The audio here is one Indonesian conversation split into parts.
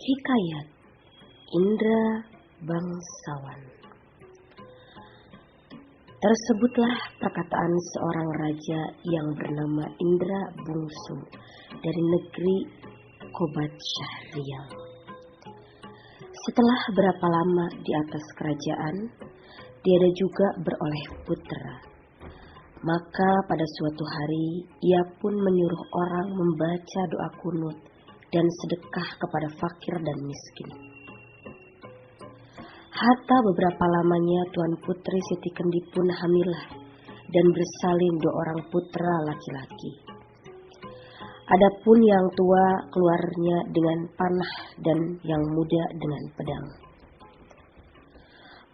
Hikayat Indra Bangsawan. Tersebutlah perkataan seorang raja yang bernama Indra Bungsu dari negeri Kobat Syahrial. Setelah berapa lama di atas kerajaan, dia juga beroleh putra. Maka pada suatu hari ia pun menyuruh orang membaca doa kunut dan sedekah kepada fakir dan miskin. Hatta beberapa lamanya Tuan Putri Siti Kendi pun hamilah dan bersalin 2 orang putra laki-laki. Adapun yang tua keluarnya dengan panah dan yang muda dengan pedang.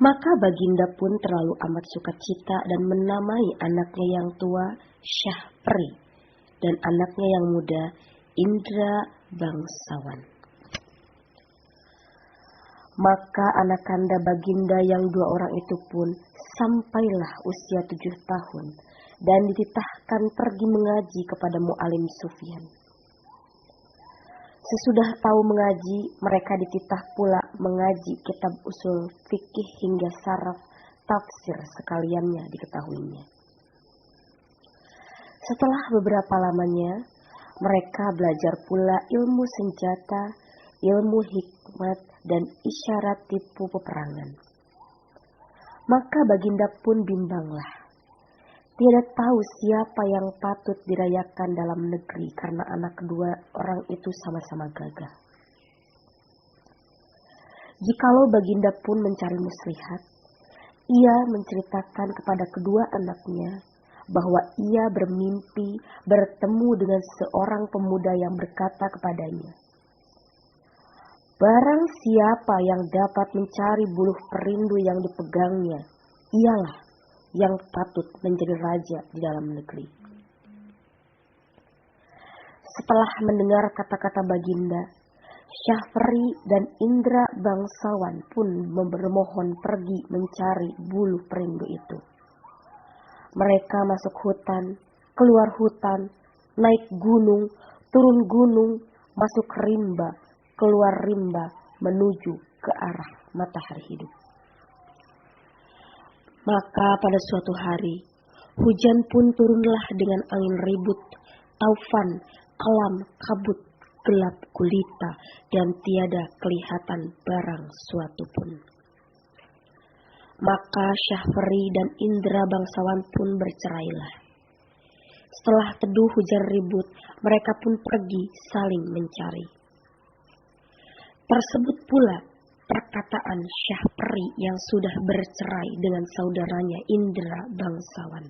Maka Baginda pun terlalu amat sukacita dan menamai anaknya yang tua Syahpri dan anaknya yang muda Indra Bangsawan. Maka anak kanda Baginda yang 2 orang itu pun sampailah usia 7 tahun dan dititahkan pergi mengaji kepada Mu'alim Sufyan. Sesudah tahu mengaji, mereka dititah pula mengaji kitab usul fikih hingga saraf tafsir sekaliannya diketahuinya. Setelah beberapa lamanya, mereka belajar pula ilmu senjata, ilmu hikmat, dan isyarat tipu peperangan. Maka Baginda pun bimbanglah. Tidak tahu siapa yang patut dirayakan dalam negeri karena anak kedua orang itu sama-sama gagah. Jikalau Baginda pun mencari muslihat, ia menceritakan kepada kedua anaknya bahwa ia bermimpi bertemu dengan seorang pemuda yang berkata kepadanya, "Barang siapa yang dapat mencari buluh perindu yang dipegangnya, ialah yang patut menjadi raja di dalam negeri." Setelah mendengar kata-kata Baginda, Syahpri dan Indra Bangsawan pun bermohon pergi mencari buluh perindu itu. Mereka masuk hutan, keluar hutan, naik gunung, turun gunung, masuk rimba, keluar rimba, menuju ke arah matahari hidup. Maka pada suatu hari, hujan pun turunlah dengan angin ribut, taufan, kelam, kabut, gelap gulita, dan tiada kelihatan barang suatu pun. Maka Syahpri dan Indra Bangsawan pun bercerailah. Setelah teduh hujan ribut, mereka pun pergi saling mencari. Tersebut pula perkataan Syahpri yang sudah bercerai dengan saudaranya Indra Bangsawan.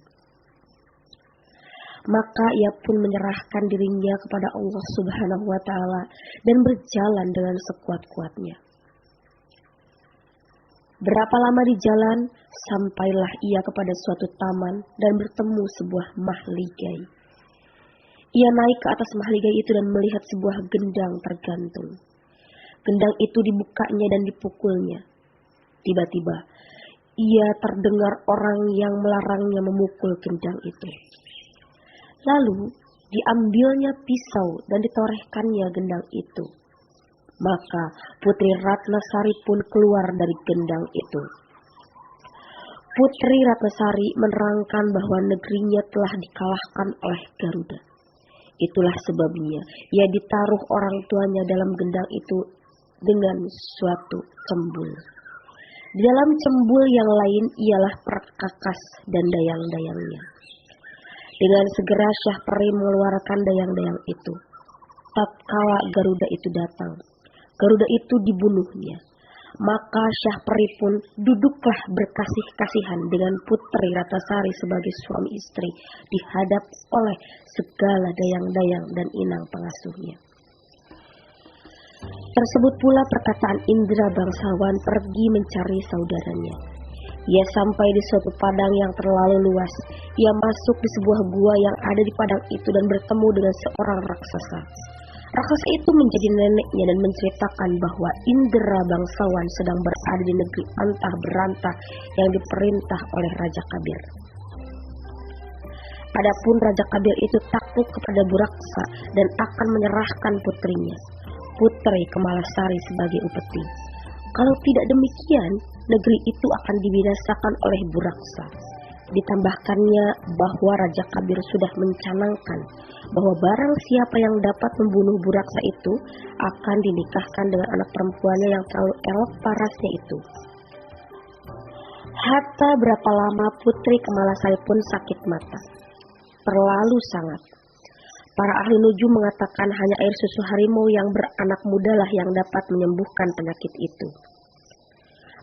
Maka ia pun menyerahkan dirinya kepada Allah Subhanahu wa Ta'ala dan berjalan dengan sekuat-kuatnya. Berapa lama di jalan, sampailah ia kepada suatu taman dan bertemu sebuah mahligai. Ia naik ke atas mahligai itu dan melihat sebuah gendang tergantung. Gendang itu dibukanya dan dipukulnya. Tiba-tiba, ia terdengar orang yang melarangnya memukul gendang itu. Lalu, diambilnya pisau dan ditorehkannya gendang itu. Maka Putri Ratnasari pun keluar dari gendang itu. Putri Ratnasari menerangkan bahwa negerinya telah dikalahkan oleh Garuda. Itulah sebabnya ia ditaruh orang tuanya dalam gendang itu dengan suatu cembul. Di dalam cembul yang lain ialah perkakas dan dayang-dayangnya. Dengan segera Syahpri mengeluarkan dayang-dayang itu. Tatkala Garuda itu datang, Garuda itu dibunuhnya. Maka Syahpri pun duduklah berkasih-kasihan dengan Putri Ratnasari sebagai suami istri dihadap oleh segala dayang-dayang dan inang pengasuhnya. Tersebut pula perkataan Indra Bangsawan pergi mencari saudaranya. Ia sampai di suatu padang yang terlalu luas. Ia masuk di sebuah gua yang ada di padang itu dan bertemu dengan seorang raksasa. Raksasa itu menjadi neneknya dan menceritakan bahwa Indra Bangsawan sedang berada di negeri antah berantah yang diperintah oleh Raja Kabir. Adapun Raja Kabir itu takut kepada Buraksa dan akan menyerahkan putrinya. Putri Kemalasari sebagai upeti. Kalau tidak demikian, negeri itu akan dibinasakan oleh Buraksa. Ditambahkannya bahwa Raja Kabir sudah mencanangkan bahwa barang siapa yang dapat membunuh Buraksa itu akan dinikahkan dengan anak perempuannya yang terlalu elok parasnya itu. Hatta berapa lama Putri Kemalasari pun sakit mata. Terlalu sangat. Para ahli nujum mengatakan hanya air susu harimau yang beranak muda lah yang dapat menyembuhkan penyakit itu.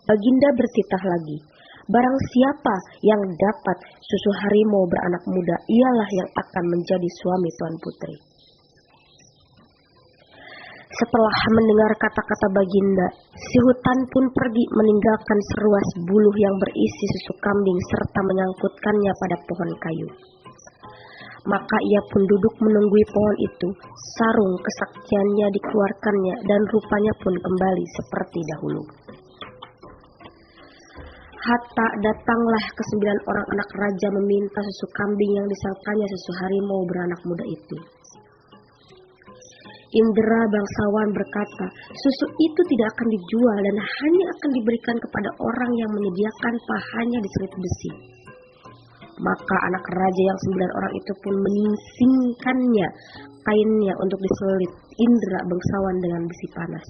Baginda bertitah lagi, barang siapa yang dapat susu harimau beranak muda, ialah yang akan menjadi suami Tuan Putri. Setelah mendengar kata-kata Baginda, si hutan pun pergi meninggalkan seruas buluh yang berisi susu kambing serta menyangkutkannya pada pohon kayu. Maka ia pun duduk menunggui pohon itu, sarung kesaktiannya dikeluarkannya dan rupanya pun kembali seperti dahulu. Hatta datanglah ke 9 orang anak raja meminta susu kambing yang disangkanya susu harimau beranak muda itu. Indra bangsawan berkata, susu itu tidak akan dijual dan hanya akan diberikan kepada orang yang menyediakan pahanya diselit besi. Maka anak raja yang 9 orang itu pun menyingsingkannya kainnya untuk diselit Indra bangsawan dengan besi panas.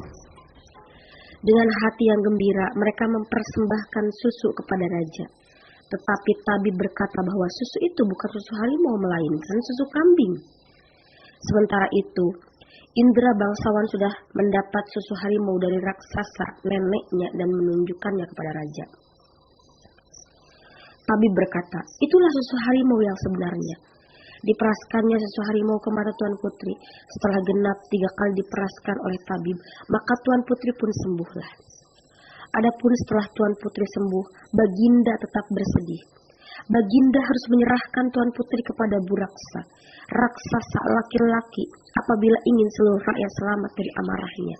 Dengan hati yang gembira mereka mempersembahkan susu kepada raja. Tetapi tabib berkata bahwa susu itu bukan susu harimau melainkan susu kambing. Sementara itu Indra bangsawan sudah mendapat susu harimau dari raksasa neneknya dan menunjukkannya kepada raja. Tabib berkata, itulah susu harimau yang sebenarnya. Diperaskannya susu harimau ke mata Tuan Putri. Setelah genap 3 kali diperaskan oleh tabib, maka Tuan Putri pun sembuhlah. Adapun setelah Tuan Putri sembuh, Baginda tetap bersedih. Baginda harus menyerahkan Tuan Putri kepada Buraksa, raksasa laki-laki, apabila ingin seluruh rakyat selamat dari amarahnya.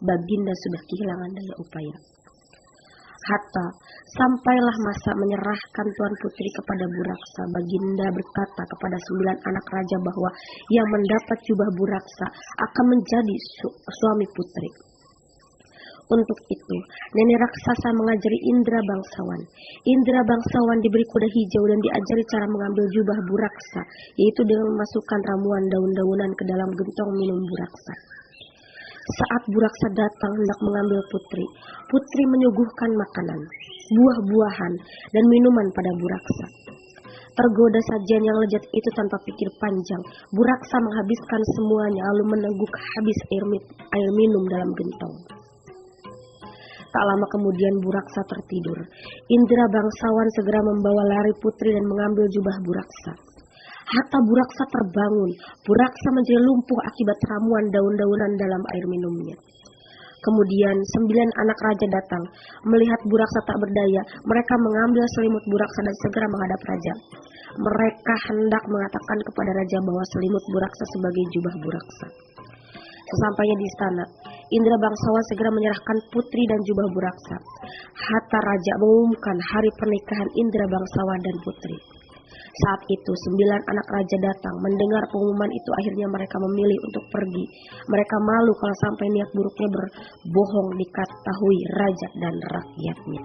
Baginda sudah kehilangan daya upaya. Hatta sampailah masa menyerahkan Tuan Putri kepada Buraksa. Baginda berkata kepada 9 anak raja bahwa yang mendapat jubah Buraksa akan menjadi suami Putri. Untuk itu, nenek raksasa mengajari Indra bangsawan. Indra bangsawan diberi kuda hijau dan diajari cara mengambil jubah Buraksa, yaitu dengan memasukkan ramuan daun-daunan ke dalam gentong minum Buraksa. Saat Buraksa datang hendak mengambil Putri, Putri menyuguhkan makanan, buah-buahan, dan minuman pada Buraksa. Tergoda sajian yang lezat itu tanpa pikir panjang, Buraksa menghabiskan semuanya lalu meneguk habis air minum dalam gentong. Tak lama kemudian Buraksa tertidur. Indra bangsawan segera membawa lari Putri dan mengambil jubah Buraksa. Hatta Buraksa terbangun. Buraksa menjadi lumpuh akibat ramuan daun-daunan dalam air minumnya. Kemudian 9 anak raja datang. Melihat Buraksa tak berdaya, mereka mengambil selimut Buraksa dan segera menghadap raja. Mereka hendak mengatakan kepada raja bahwa selimut Buraksa sebagai jubah Buraksa. Sesampainya di istana, Indra bangsawan segera menyerahkan Putri dan jubah Buraksa. Hatta raja mengumumkan hari pernikahan Indra bangsawan dan Putri. Saat itu 9 anak raja datang. Mendengar pengumuman itu akhirnya mereka memilih untuk pergi. Mereka malu kalau sampai niat buruknya berbohong diketahui raja dan rakyatnya.